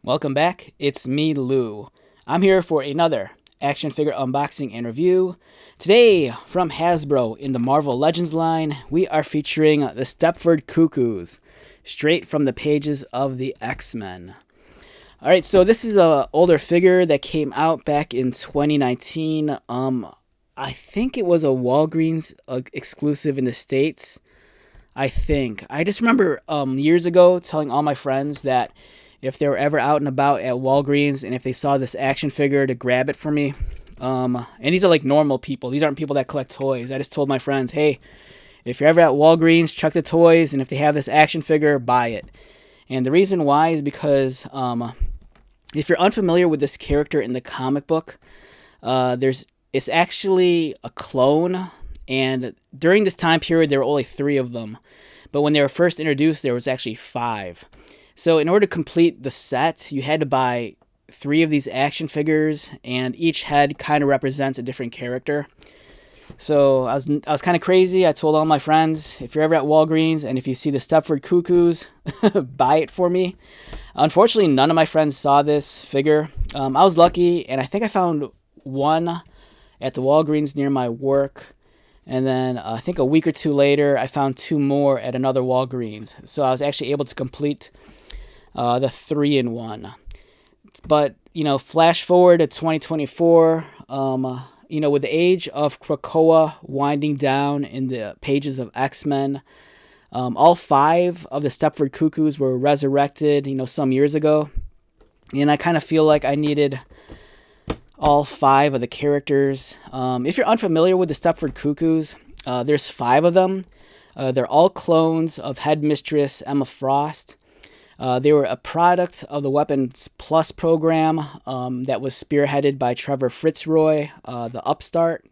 Welcome back, it's me, Lou. I'm here for another action figure unboxing and review. Today, from Hasbro in the Marvel Legends line, we are featuring the Stepford Cuckoos, straight from the pages of the X-Men. Alright, so this is an older figure that came out back in 2019. I think it was a Walgreens exclusive in the States. I think. I just remember years ago telling all my friends that if they were ever out and about at Walgreens and if they saw this action figure to grab it for me. And these are like normal people. These aren't people that collect toys. I just told my friends, hey, if you're ever at Walgreens, check the toys, and if they have this action figure, buy it. And the reason why is because if you're unfamiliar with this character in the comic book, it's actually a clone, and during this time period there were only 3 of them. But when they were first introduced, there was actually 5. So in order to complete the set, you had to buy 3 of these action figures, and each head kind of represents a different character. So I was kind of crazy. I told all my friends, if you're ever at Walgreens and if you see the Stepford Cuckoos, buy it for me. Unfortunately, none of my friends saw this figure. I was lucky, and I think I found one at the Walgreens near my work. And then I think a week or 2 later, I found 2 more at another Walgreens. So I was actually able to complete the 3-in-1. But, flash forward to 2024, with the age of Krakoa winding down in the pages of X-Men, all 5 of the Stepford Cuckoos were resurrected, some years ago. And I kind of feel like I needed all 5 of the characters. If you're unfamiliar with the Stepford Cuckoos, there's 5 of them. They're all clones of Headmistress Emma Frost. They were a product of the Weapons Plus program that was spearheaded by Trevor Fitzroy, the upstart.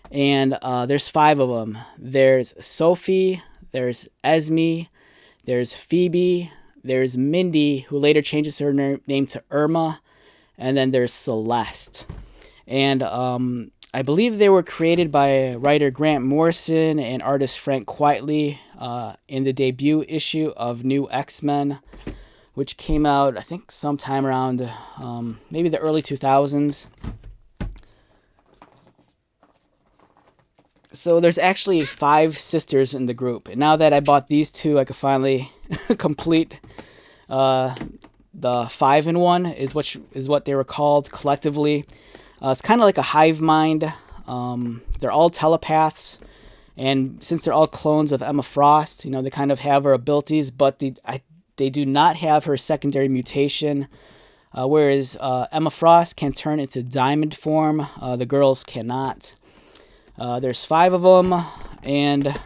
And there's 5 of them. There's Sophie, there's Esme, there's Phoebe, there's Mindy, who later changes her name to Irma, and then there's Celeste. And I believe they were created by writer Grant Morrison and artist Frank Quitely in the debut issue of New X-Men, which came out, I think, sometime around maybe the early 2000s. So there's actually 5 sisters in the group. And now that I bought these 2, I could finally complete the 5-in-1 is what they were called collectively. It's kind of like a hive mind. They're all telepaths, and since they're all clones of Emma Frost, they kind of have her abilities, but they do not have her secondary mutation. Whereas Emma Frost can turn into diamond form, the girls cannot. There's 5 of them, and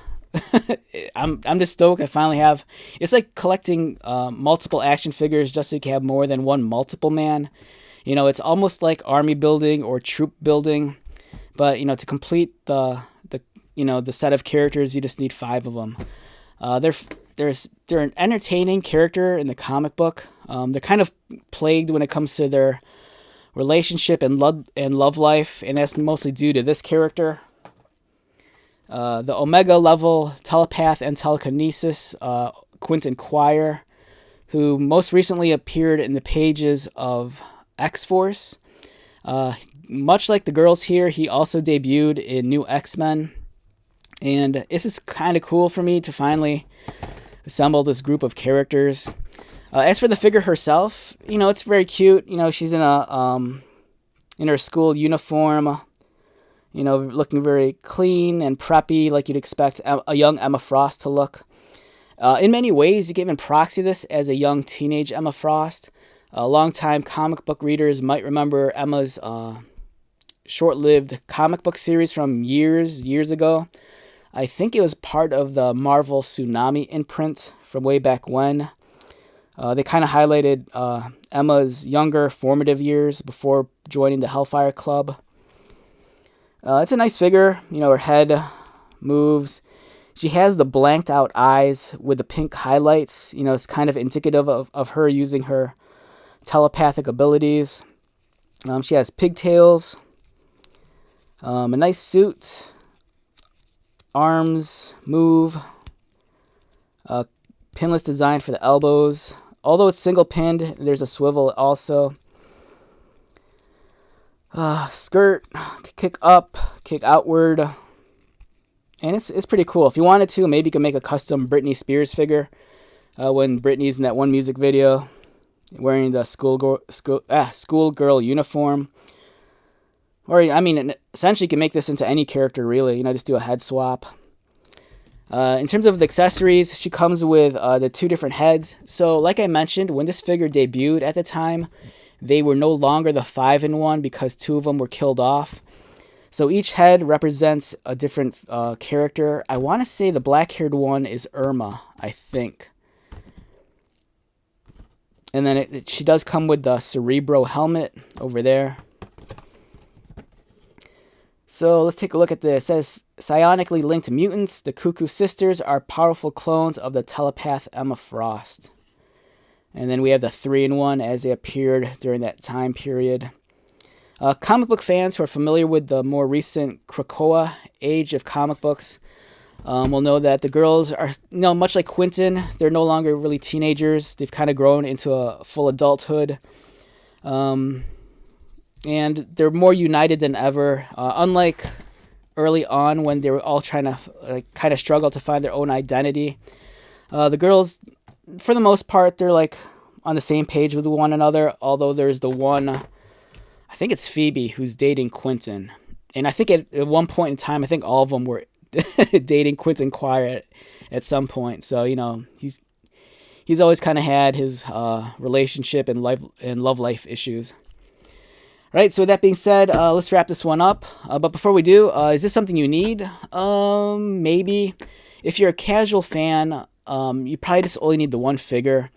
I'm just stoked. I finally have. It's like collecting multiple action figures just so you can have more than one multiple man. It's almost like army building or troop building, but to complete the set of characters, you just need 5 of them. They're an entertaining character in the comic book. They're kind of plagued when it comes to their relationship and love life, and that's mostly due to this character. The Omega level telepath and telekinesis, Quentin Quire, who most recently appeared in the pages of X-Force. Much like the girls here, he also debuted in New X-Men. And this is kind of cool for me to finally assemble this group of characters. As for the figure herself, it's very cute. She's in her school uniform, looking very clean and preppy, like you'd expect a young Emma Frost to look. In many ways, you can even proxy this as a young teenage Emma Frost. Longtime comic book readers might remember Emma's short-lived comic book series from years ago. I think it was part of the Marvel Tsunami imprint from way back when. They kind of highlighted Emma's younger formative years before joining the Hellfire Club. It's a nice figure. Her head moves. She has the blanked out eyes with the pink highlights. It's kind of indicative of her using her telepathic abilities. She has pigtails, a nice suit, arms move, pinless design for the elbows, although it's single pinned, there's a swivel also. Skirt, kick up, kick outward, and it's pretty cool. If you wanted to, maybe you could make a custom Britney Spears figure when Britney's in that one music video wearing the schoolgirl uniform. Or, I mean, essentially you can make this into any character, really. Just do a head swap. In terms of the accessories, she comes with the 2 different heads. So, like I mentioned, when this figure debuted at the time, they were no longer the 5-in-1 because 2 of them were killed off. So each head represents a different character. I want to say the black-haired one is Irma, I think. And then she does come with the Cerebro helmet over there. So let's take a look at this. It says, psionically linked mutants, the Cuckoo Sisters are powerful clones of the telepath Emma Frost. And then we have the 3-in-1 as they appeared during that time period. Comic book fans who are familiar with the more recent Krakoa age of comic books will know that the girls are, much like Quentin, they're no longer really teenagers. They've kind of grown into a full adulthood. And they're more united than ever. Unlike early on when they were all trying to kind of struggle to find their own identity. The girls, for the most part, they're like on the same page with one another, although there's the one, I think it's Phoebe, who's dating Quentin. And I think at one point in time, I think all of them were dating Quentin Quire at some point. So, he's always kind of had his relationship and love life issues. All right, so with that being said, let's wrap this one up. But before we do, is this something you need? Maybe. If you're a casual fan, you probably just only need the one figure.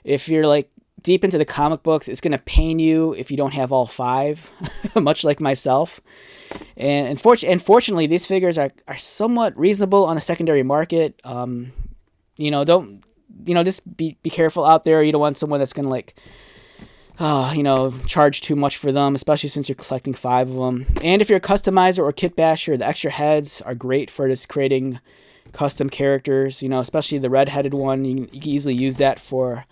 If you're like deep into the comic books, it's going to pain you if you don't have all 5, much like myself. And unfortunately, these figures are somewhat reasonable on the secondary market. Just be careful out there. You don't want someone that's going to charge too much for them, especially since you're collecting 5 of them. And if you're a customizer or kit basher, the extra heads are great for just creating custom characters, especially the red-headed one. You can easily use that for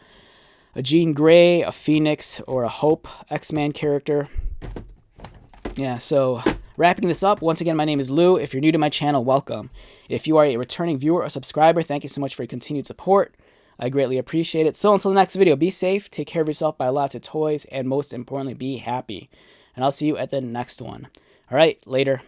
a Jean Grey, a Phoenix, or a Hope X-Man character. Yeah, so wrapping this up, once again, my name is Lou. If you're new to my channel, welcome. If you are a returning viewer or subscriber, thank you so much for your continued support. I greatly appreciate it. So until the next video, be safe, take care of yourself, buy lots of toys, and most importantly, be happy. And I'll see you at the next one. All right, later.